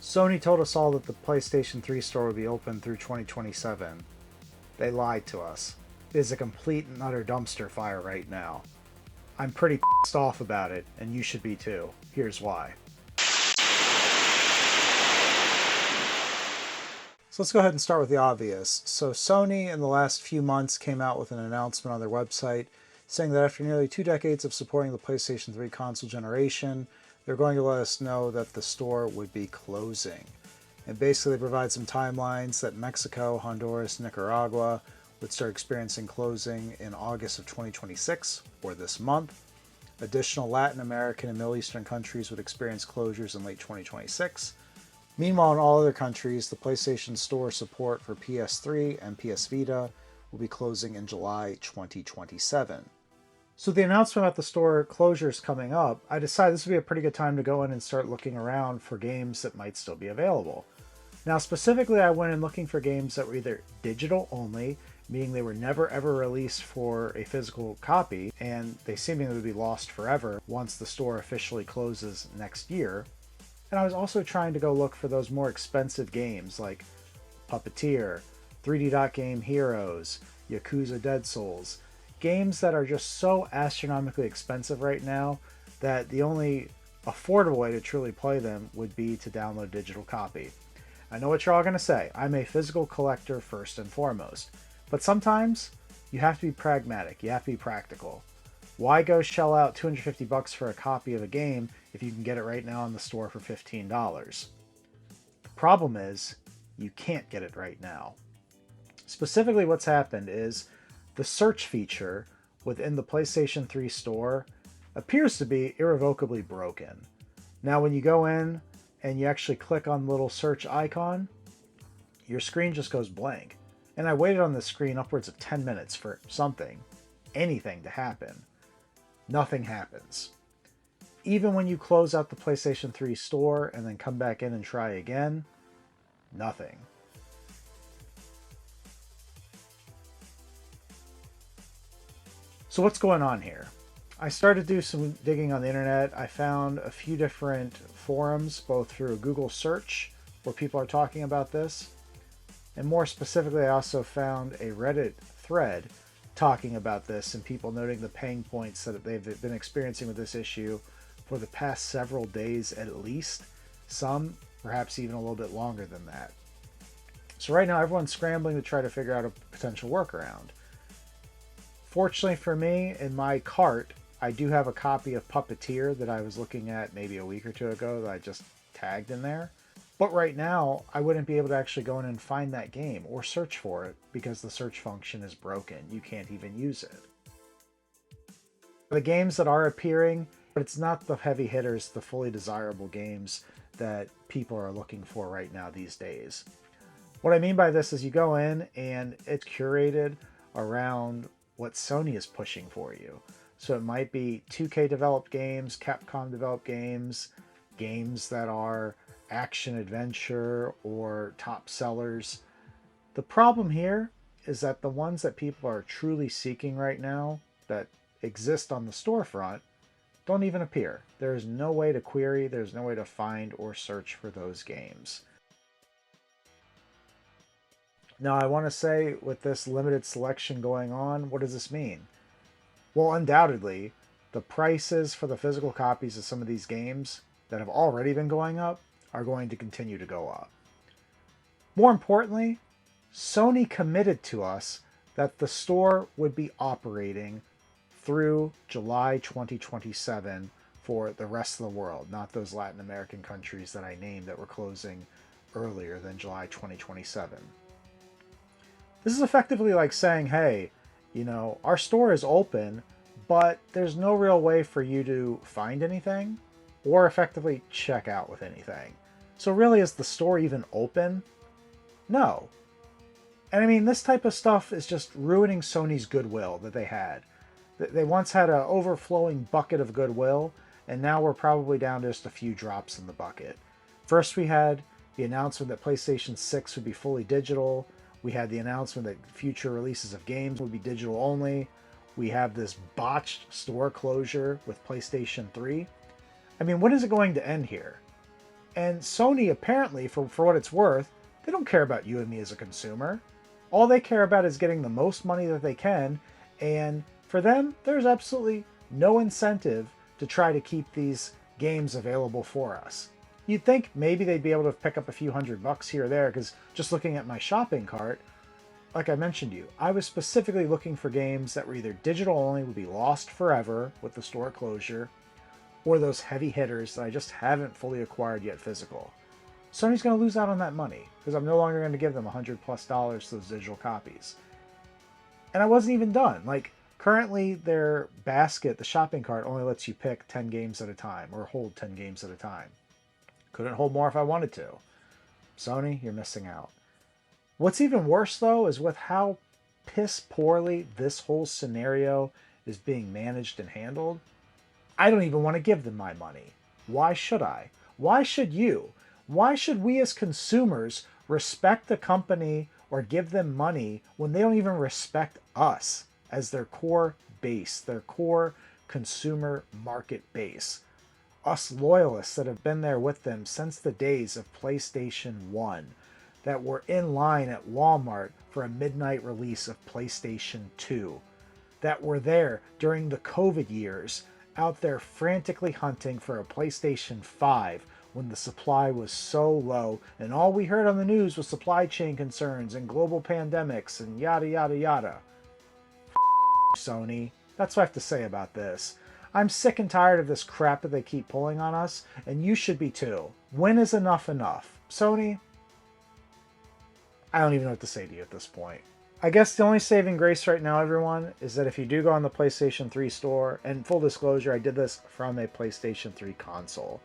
Sony told us all that the PlayStation 3 store would be open through 2027. They lied to us. It is a complete and utter dumpster fire right now. I'm pretty pissed off about it, and you should be too. Here's why. So let's go ahead and start with the obvious. So Sony in the last few months came out with an announcement on their website saying that after nearly 2 decades of supporting the PlayStation 3 console generation, they're going to let us know that the store would be closing. And basically they provide some timelines that Mexico, Honduras, Nicaragua would start experiencing closing in August of 2026, or this month. Additional Latin American and Middle Eastern countries would experience closures in late 2026. Meanwhile, in all other countries, the PlayStation Store support for PS3 and PS Vita will be closing in July 2027. So the announcement about the store closures coming up, I decided this would be a pretty good time to go in and start looking around for games that might still be available. Now specifically, I went in looking for games that were either digital only, meaning they were never ever released for a physical copy, and they seemingly would be lost forever once the store officially closes next year. And I was also trying to go look for those more expensive games like Puppeteer, 3D Dot Game Heroes, Yakuza Dead Souls, games that are just so astronomically expensive right now that the only affordable way to truly play them would be to download a digital copy. I know what you're all going to say. I'm a physical collector first and foremost. But sometimes you have to be pragmatic. You have to be practical. Why go shell out $250 for a copy of a game if you can get it right now in the store for $15? The problem is you can't get it right now. Specifically, what's happened is the search feature within the PlayStation 3 store appears to be irrevocably broken. Now, when you go in and you actually click on the little search icon, your screen just goes blank. And I waited on the screen upwards of 10 minutes for something, anything to happen. Nothing happens. Even when you close out the PlayStation 3 store and then come back in and try again, nothing. So what's going on here? I started to do some digging on the internet. I found a few different forums, both through a Google search, where people are talking about this. And more specifically, I also found a Reddit thread talking about this and people noting the pain points that they've been experiencing with this issue for the past several days at least. Some perhaps even a little bit longer than that. So right now everyone's scrambling to try to figure out a potential workaround. Fortunately for me, in my cart, I do have a copy of Puppeteer that I was looking at maybe a week or two ago that I just tagged in there. But right now, I wouldn't be able to actually go in and find that game or search for it because the search function is broken. You can't even use it. The games that are appearing, but it's not the heavy hitters, the fully desirable games that people are looking for right now these days. What I mean by this is you go in and it's curated around what Sony is pushing for you. So it might be 2K developed games, Capcom developed games, games that are action adventure or top sellers. The problem here is that the ones that people are truly seeking right now that exist on the storefront don't even appear. There's no way to query, there's no way to find or search for those games. Now, I want to say with this limited selection going on, what does this mean? Well, undoubtedly, the prices for the physical copies of some of these games that have already been going up are going to continue to go up. More importantly, Sony committed to us that the store would be operating through July 2027 for the rest of the world, not those Latin American countries that I named that were closing earlier than July 2027. This is effectively like saying, hey, our store is open, but there's no real way for you to find anything or effectively check out with anything. So really, is the store even open? No. And I mean, this type of stuff is just ruining Sony's goodwill that they had. They once had an overflowing bucket of goodwill, and now we're probably down to just a few drops in the bucket. First, we had the announcement that PlayStation 6 would be fully digital. We had the announcement that future releases of games would be digital only. We have this botched store closure with PlayStation 3. I mean, when is it going to end here? And Sony, apparently, for what it's worth, they don't care about you and me as a consumer. All they care about is getting the most money that they can, and for them, there's absolutely no incentive to try to keep these games available for us. You'd think maybe they'd be able to pick up a few $100 here or there, because just looking at my shopping cart, like I mentioned to you, I was specifically looking for games that were either digital only, would be lost forever with the store closure, or those heavy hitters that I just haven't fully acquired yet physical. Sony's going to lose out on that money because I'm no longer going to give them $100+ to those digital copies. And I wasn't even done. Like, currently their basket, the shopping cart, only lets you pick 10 games at a time or hold 10 games at a time. Couldn't hold more if I wanted to. Sony, you're missing out. What's even worse, though, is with how piss poorly this whole scenario is being managed and handled. I don't even want to give them my money. Why should I? Why should you? Why should we as consumers respect the company or give them money when they don't even respect us as their core base, their core consumer market base? Us loyalists that have been there with them since the days of PlayStation 1, that were in line at Walmart for a midnight release of PlayStation 2, that were there during the COVID years, out there frantically hunting for a PlayStation 5 when the supply was so low and all we heard on the news was supply chain concerns and global pandemics and yada yada yada. Sony. That's what I have to say about this. I'm sick and tired of this crap that they keep pulling on us, and you should be too. When is enough enough? Sony, I don't even know what to say to you at this point. I guess the only saving grace right now, everyone, is that if you do go on the PlayStation 3 store, and full disclosure, I did this from a PlayStation 3 console,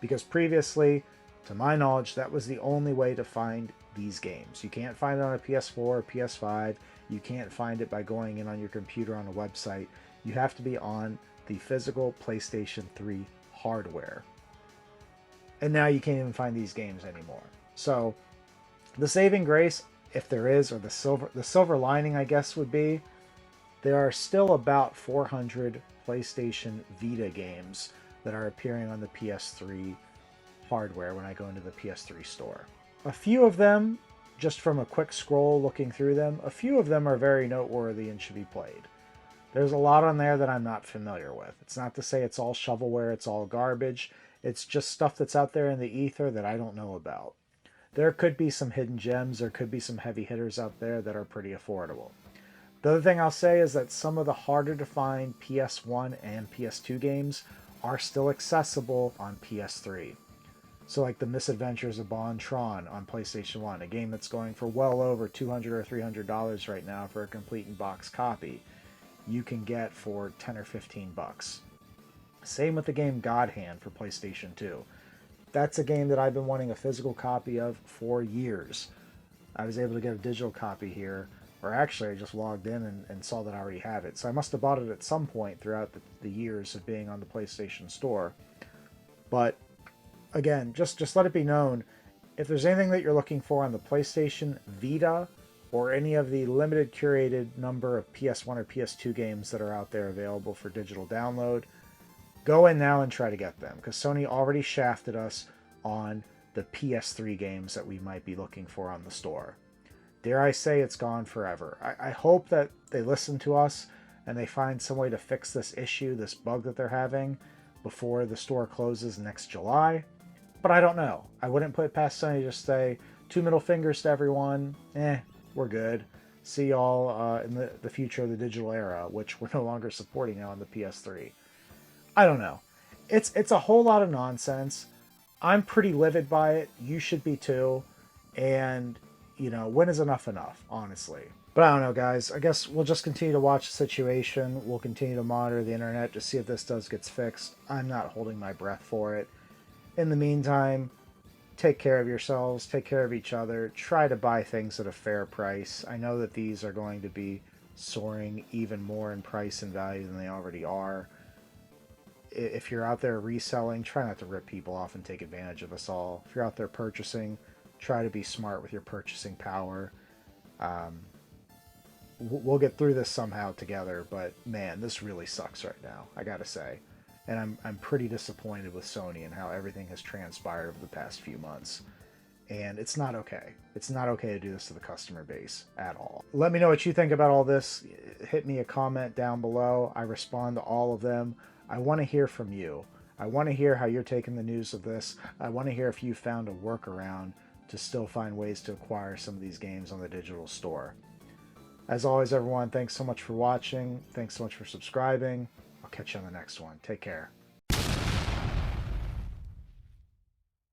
because previously, to my knowledge, that was the only way to find these games. You can't find it on a PS4 or PS5. You can't find it by going in on your computer on a website. You have to be on the physical PlayStation 3 hardware. And now you can't even find these games anymore. So, the saving grace, if there is, or the silver lining, I guess, would be there are still about 400 PlayStation Vita games that are appearing on the PS3 hardware when I go into the PS3 store. A few of them, just from a quick scroll looking through them, a few of them are very noteworthy and should be played. There's a lot on there that I'm not familiar with. It's not to say it's all shovelware, it's all garbage. It's just stuff that's out there in the ether that I don't know about. There could be some hidden gems, there could be some heavy hitters out there that are pretty affordable. The other thing I'll say is that some of the harder to find PS1 and PS2 games are still accessible on PS3. So like the Misadventures of Bon Tron on PlayStation 1, a game that's going for well over $200 or $300 right now for a complete in-box copy, you can get for 10 or 15 bucks. Same with the game God Hand for PlayStation 2. That's a game that I've been wanting a physical copy of for years. I was able to get a digital copy here, or actually I just logged in and saw that I already have it. So I must have bought it at some point throughout the years of being on the PlayStation Store. But again, just let it be known, if there's anything that you're looking for on the PlayStation Vita or any of the limited curated number of PS1 or PS2 games that are out there available for digital download, go in now and try to get them, because Sony already shafted us on the PS3 games that we might be looking for on the store. Dare I say it's gone forever. I hope that they listen to us and they find some way to fix this issue, this bug that they're having, before the store closes next July. But I don't know. I wouldn't put it past Sony to just say, 2 middle fingers to everyone, we're good. See y'all in the future of the digital era, which we're no longer supporting now on the PS3. I don't know. It's a whole lot of nonsense. I'm pretty livid by it. You should be too. And, when is enough, honestly? But I don't know, guys. I guess we'll just continue to watch the situation. We'll continue to monitor the internet to see if this gets fixed. I'm not holding my breath for it. In the meantime, take care of yourselves. Take care of each other. Try to buy things at a fair price. I know that these are going to be soaring even more in price and value than they already are. If you're out there reselling, try not to rip people off and take advantage of us all. If you're out there purchasing, try to be smart with your purchasing power. We'll get through this somehow together, but man, this really sucks right now, I gotta say. and I'm pretty disappointed with Sony and how everything has transpired over the past few months. And it's not okay. It's not okay to do this to the customer base at all. Let me know what you think about all this. Hit me a comment down below. I respond to all of them. I want to hear from you. I want to hear how you're taking the news of this. I want to hear if you found a workaround to still find ways to acquire some of these games on the digital store. As always, everyone, thanks so much for watching. Thanks so much for subscribing. I'll catch you on the next one. Take care.